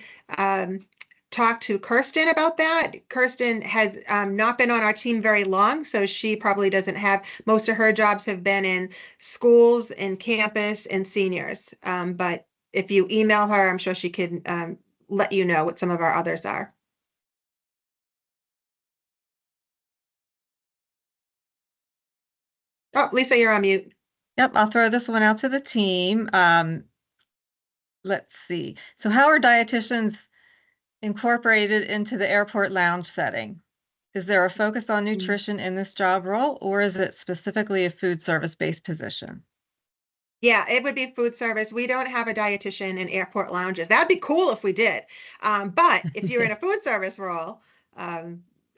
Speaker 1: talk to Kirsten about that. Kirsten has not been on our team very long, so she probably doesn't have, most of her jobs have been in schools and campus and seniors. But if you email her, I'm sure she can let you know what some of our others are. Oh, Lisa, you're on mute.
Speaker 5: Yep, I'll throw this one out to the team. Let's see. So how are dietitians incorporated into the airport lounge setting? Is there a focus on nutrition in this job role, or is it specifically a food service-based position?
Speaker 1: Yeah, it would be food service. We don't have a dietitian in airport lounges. That'd be cool if we did. But if you're in a food service role,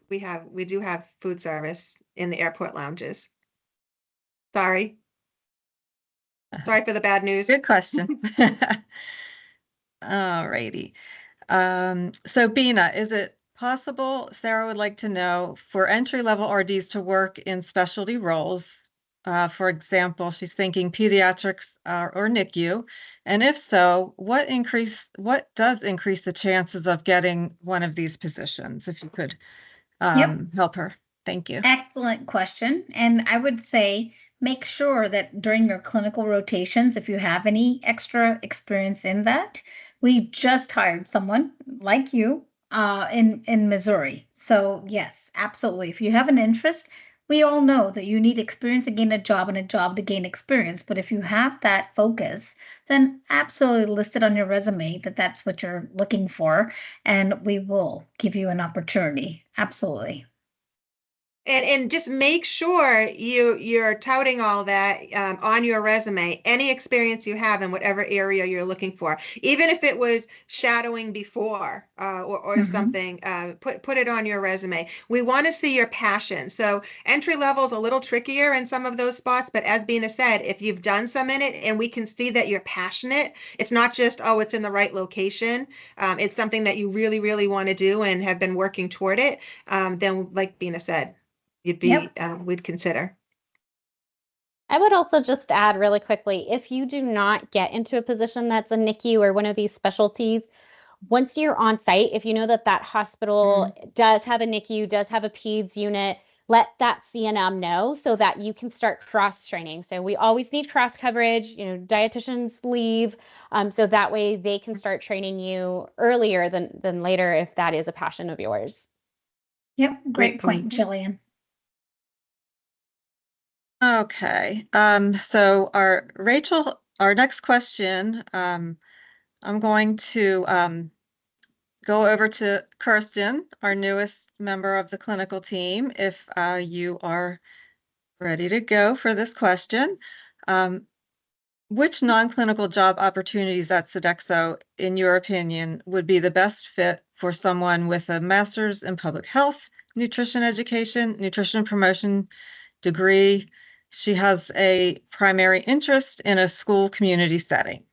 Speaker 1: we do have food service in the airport lounges. Sorry. Sorry for the bad news.
Speaker 5: Good question. All righty. So Bina, is it possible, Sarah would like to know, for entry-level RDs to work in specialty roles? For example, she's thinking pediatrics or NICU. And if so, what does increase the chances of getting one of these positions? If you could help her. Thank you.
Speaker 2: Excellent question. And I would say make sure that during your clinical rotations, if you have any extra experience in that, we just hired someone like you in Missouri. So yes, absolutely. If you have an interest, we all know that you need experience to gain a job and a job to gain experience. But if you have that focus, then absolutely list it on your resume that that's what you're looking for, and we will give you an opportunity. Absolutely.
Speaker 1: And just make sure you're touting all that on your resume, any experience you have in whatever area you're looking for, even if it was shadowing before or something. Put it on your resume. We want to see your passion. So entry level is a little trickier in some of those spots, but as Bina said, if you've done some in it and we can see that you're passionate, it's not just, oh, it's in the right location. It's something that you really, really want to do and have been working toward it. Then, like Bina said, we'd consider.
Speaker 4: I would also just add really quickly, if you do not get into a position that's a NICU or one of these specialties, once you're on site, if you know that that hospital does have a NICU, does have a PEDS unit, let that CNM know so that you can start cross training. So we always need cross coverage, dietitians leave, so that way they can start training you earlier than later if that is a passion of yours.
Speaker 2: Yep, great point, Jillian.
Speaker 5: Okay, so our next question, I'm going to go over to Kirsten, our newest member of the clinical team, if you are ready to go for this question. Which non-clinical job opportunities at Sodexo, in your opinion, would be the best fit for someone with a master's in public health, nutrition education, nutrition promotion degree? She has a primary interest in a school community setting.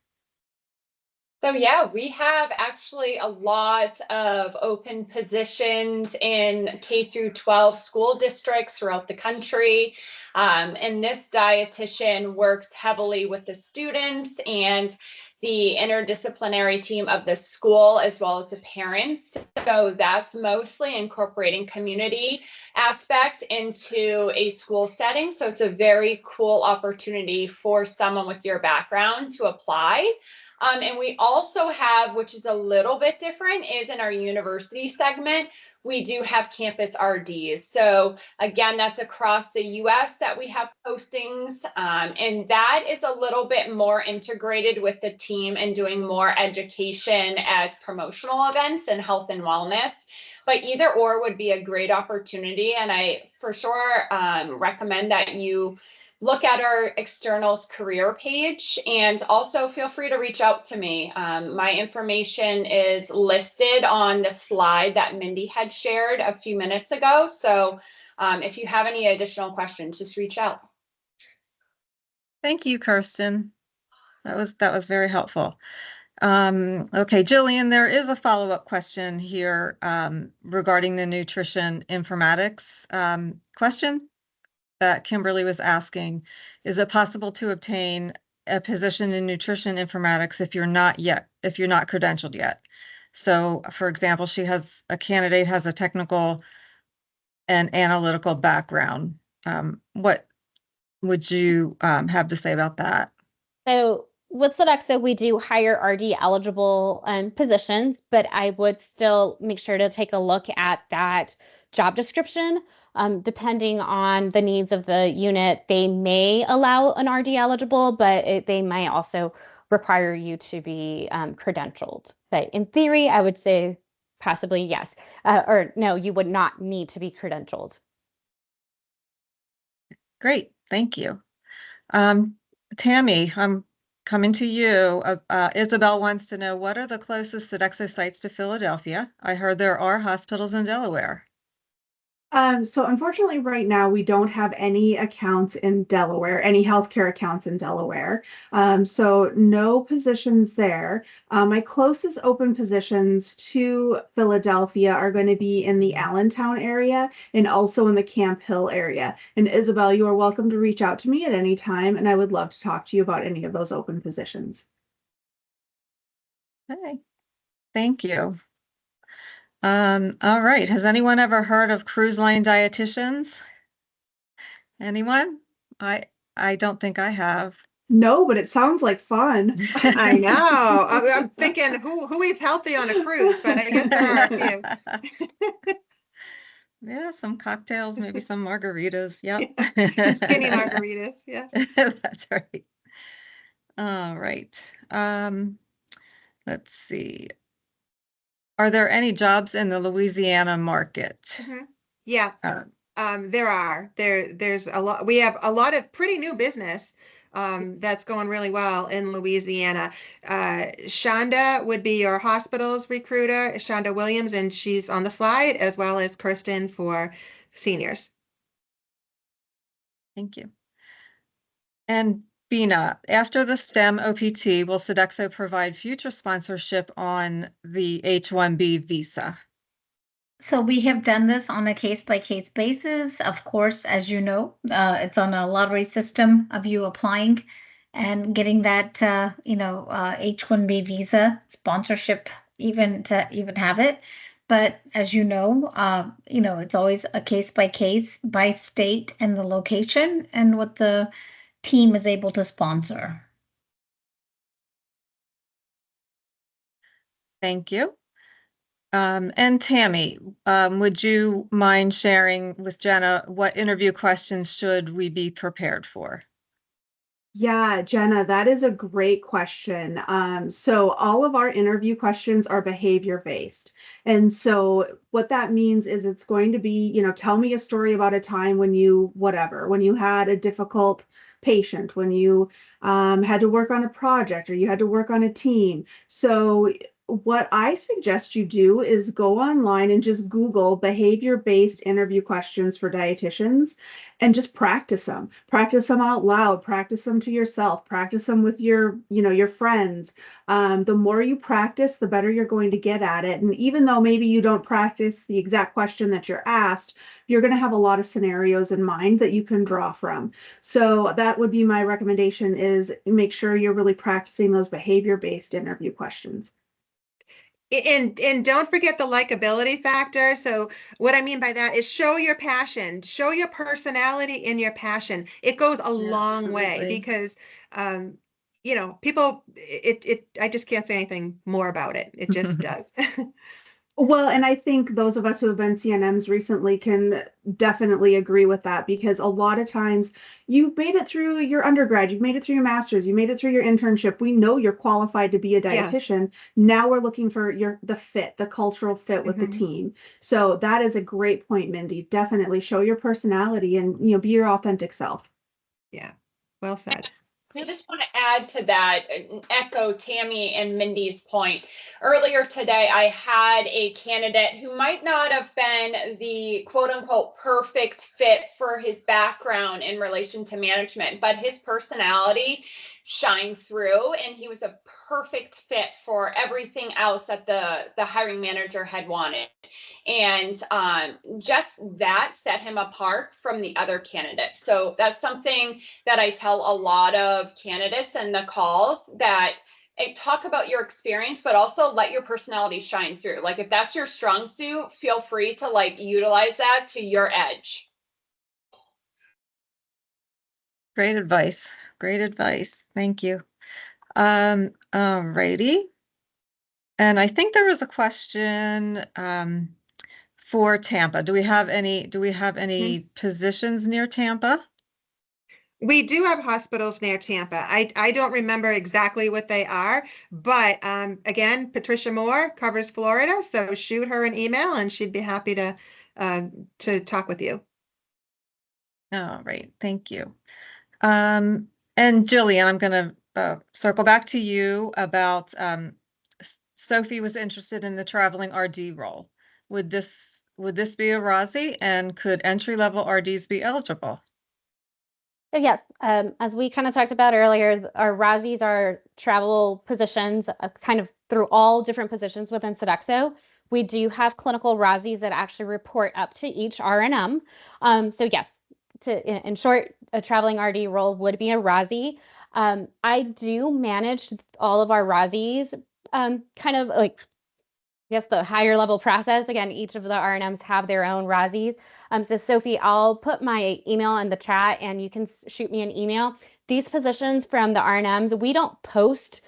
Speaker 6: So yeah, we have actually a lot of open positions in K through 12 school districts throughout the country. And this dietitian works heavily with the students and the interdisciplinary team of the school, as well as the parents. So that's mostly incorporating community aspect into a school setting. So it's a very cool opportunity for someone with your background to apply. And we also have, which is a little bit different, is in our university segment, we do have campus RDs. So again, that's across the US that we have postings. And that is a little bit more integrated with the team and doing more education as promotional events and health and wellness. But either or would be a great opportunity. And I for sure recommend that you look at our externals career page, and also feel free to reach out to me. My information is listed on the slide that Mindy had shared a few minutes ago. So if you have any additional questions, just reach out.
Speaker 5: Thank you, Kirsten. That was very helpful. Okay, Jillian, there is a follow-up question here regarding the nutrition informatics question that Kimberly was asking. Is it possible to obtain a position in nutrition informatics if you're not credentialed yet? So, for example, a candidate has a technical and analytical background. What would you have to say about that?
Speaker 4: So with Sodexo, we do hire RD eligible positions, but I would still make sure to take a look at that job description. Depending on the needs of the unit, they may allow an RD eligible, but they may also require you to be credentialed. But in theory, I would say possibly yes, or no, you would not need to be credentialed.
Speaker 5: Great, thank you. Tammy, I'm coming to you. Isabel wants to know, what are the closest Sodexo sites to Philadelphia? I heard there are hospitals in Delaware.
Speaker 3: So unfortunately, right now, we don't have any accounts in Delaware, any healthcare accounts in Delaware. So no positions there. My closest open positions to Philadelphia are going to be in the Allentown area and also in the Camp Hill area. And Isabel, you are welcome to reach out to me at any time, and I would love to talk to you about any of those open positions.
Speaker 5: Okay, thank you. All right. Has anyone ever heard of cruise line dietitians? Anyone? I don't think I have.
Speaker 3: No, but it sounds like fun.
Speaker 1: I know. I'm thinking who eats healthy on a cruise, but I guess there are a few.
Speaker 5: Yeah, some cocktails, maybe some margaritas. Yep.
Speaker 1: Skinny margaritas. Yeah.
Speaker 5: That's right. All right. Let's see. Are there any jobs in the Louisiana market?
Speaker 1: Yeah. There's a lot. We have a lot of pretty new business that's going really well in Louisiana. Shonda would be your hospital's recruiter, Shonda Williams, and she's on the slide, as well as Kirsten for seniors.
Speaker 5: Thank you. And Bina, after the STEM OPT, will Sodexo provide future sponsorship on the H-1B visa?
Speaker 2: So we have done this on a case-by-case basis. Of course, as you know, it's on a lottery system of you applying and getting that, H-1B visa sponsorship even to even have it. But as you know, it's always a case-by-case by state and the location and what the team is able to sponsor.
Speaker 5: Thank you. And Tammy, would you mind sharing with Jenna what interview questions should we be prepared for?
Speaker 3: Yeah, Jenna, that is a great question. So all of our interview questions are behavior based. And so what that means is it's going to be, tell me a story about a time when when you had a difficult patient, when you had to work on a project or you had to work on a team. So what I suggest you do is go online and just Google behavior-based interview questions for dietitians and just practice them. Practice them out loud, practice them to yourself, practice them with your friends. The more you practice, the better you're going to get at it. And even though maybe you don't practice the exact question that you're asked, you're going to have a lot of scenarios in mind that you can draw from. So that would be my recommendation, is make sure you're really practicing those behavior-based interview questions.
Speaker 1: And don't forget the likability factor. So what I mean by that is show your passion, show your personality in your passion. It goes a long way because people I just can't say anything more about it. It just does.
Speaker 3: Well, and I think those of us who have been CNMs recently can definitely agree with that, because a lot of times you've made it through your undergrad, you've made it through your master's, you made it through your internship. We know you're qualified to be a dietitian. Yes. Now we're looking for the cultural fit with the team. So that is a great point, Mindy. Definitely show your personality and be your authentic self.
Speaker 1: Yeah, well said.
Speaker 6: I just want to add to that, echo Tammy and Mindy's point. Earlier today, I had a candidate who might not have been the quote unquote perfect fit for his background in relation to management, but his personality shined through and he was a perfect fit for everything else that the hiring manager had wanted. And just that set him apart from the other candidates. So that's something that I tell a lot of candidates in the calls, that talk about your experience, but also let your personality shine through. Like if that's your strong suit, feel free to utilize that to your edge.
Speaker 5: Great advice. Great advice. Thank you. Alrighty. And I think there was a question for Tampa. Do we have any positions near Tampa?
Speaker 1: We do have hospitals near Tampa. I don't remember exactly what they are, but again, Patricia Moore covers Florida, so shoot her an email and she'd be happy to talk with you.
Speaker 5: All right, thank you. And Jillian, I'm going to circle back to you about Sophie was interested in the traveling RD role. Would this be a RASI, and could entry-level RDs be eligible?
Speaker 4: So yes, as we kind of talked about earlier, our RASIs are travel positions, kind of through all different positions within Sodexo. We do have clinical RASIs that actually report up to each RNM. So yes, in short, a traveling RD role would be a RASI. I do manage all of our RASIs, kind of like, yes, the higher level process. Again, each of the RNMs have their own RASIs. So Sophie, I'll put my email in the chat and you can shoot me an email. These positions from the RNMs, we don't post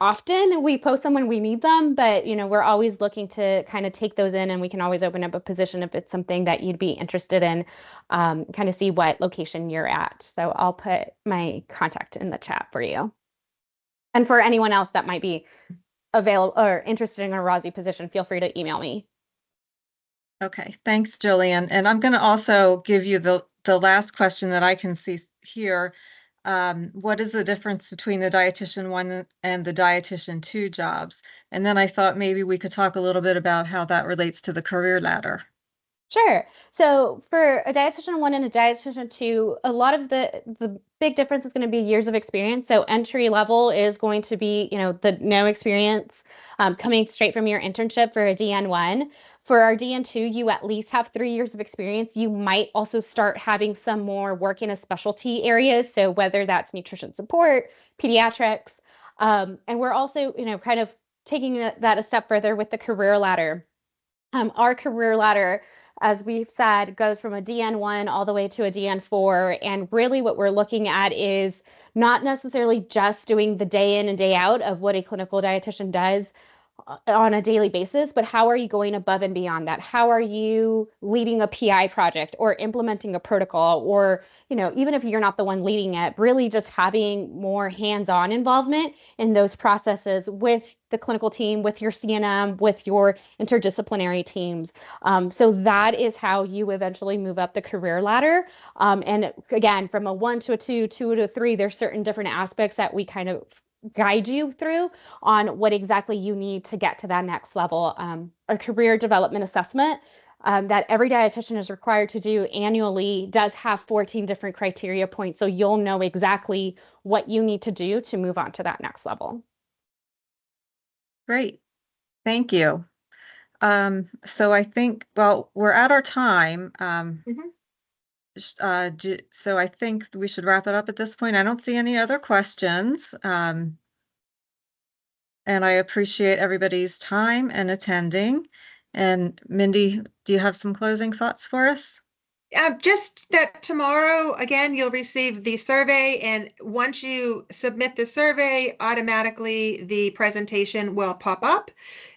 Speaker 4: often. We post them when we need them, but we're always looking to kind of take those in, and we can always open up a position if it's something that you'd be interested in, kind of see what location you're at. So I'll put my contact in the chat for you. And for anyone else that might be available or interested in a RASI position, feel free to email me.
Speaker 5: Okay, thanks, Jillian. And I'm going to also give you the last question that I can see here. What is the difference between the dietitian 1 and the dietitian 2 jobs? And then I thought maybe we could talk a little bit about how that relates to the career ladder.
Speaker 4: Sure. So for a dietitian 1 and a dietitian 2, a lot of the big difference is going to be years of experience. So entry level is going to be, the no experience coming straight from your internship for a DN1. For our DN2, you at least have 3 years of experience. You might also start having some more work in a specialty areas. So whether that's nutrition support, pediatrics, and we're also, kind of taking that a step further with the career ladder. Our career ladder, as we've said, goes from a DN1 all the way to a DN4. And really what we're looking at is not necessarily just doing the day in and day out of what a clinical dietitian does on a daily basis, but how are you going above and beyond that? How are you leading a PI project or implementing a protocol, or, even if you're not the one leading it, really just having more hands-on involvement in those processes with the clinical team, with your CNM, with your interdisciplinary teams. So that is how you eventually move up the career ladder. And again, from a 1 to a 2, 2 to a 3, there's certain different aspects that we kind of guide you through on what exactly you need to get to that next level. A career development assessment that every dietitian is required to do annually does have 14 different criteria points, so you'll know exactly what you need to do to move on to that next level.
Speaker 5: Great. Thank you. So I think, well, we're at our time. So I think we should wrap it up at this point. I don't see any other questions. And I appreciate everybody's time and attending. And Mindy, do you have some closing thoughts for us?
Speaker 1: Just that tomorrow, again, you'll receive the survey, and once you submit the survey, automatically the presentation will pop up.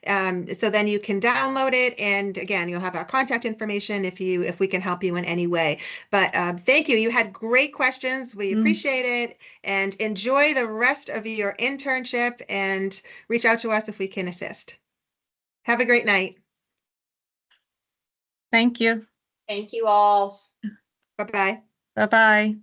Speaker 1: So then you can download it, and again, you'll have our contact information if we can help you in any way. But thank you. You had great questions. We appreciate it, and enjoy the rest of your internship, and reach out to us if we can assist. Have a great night.
Speaker 5: Thank you.
Speaker 6: Thank you all.
Speaker 1: Bye-bye.
Speaker 5: Bye-bye.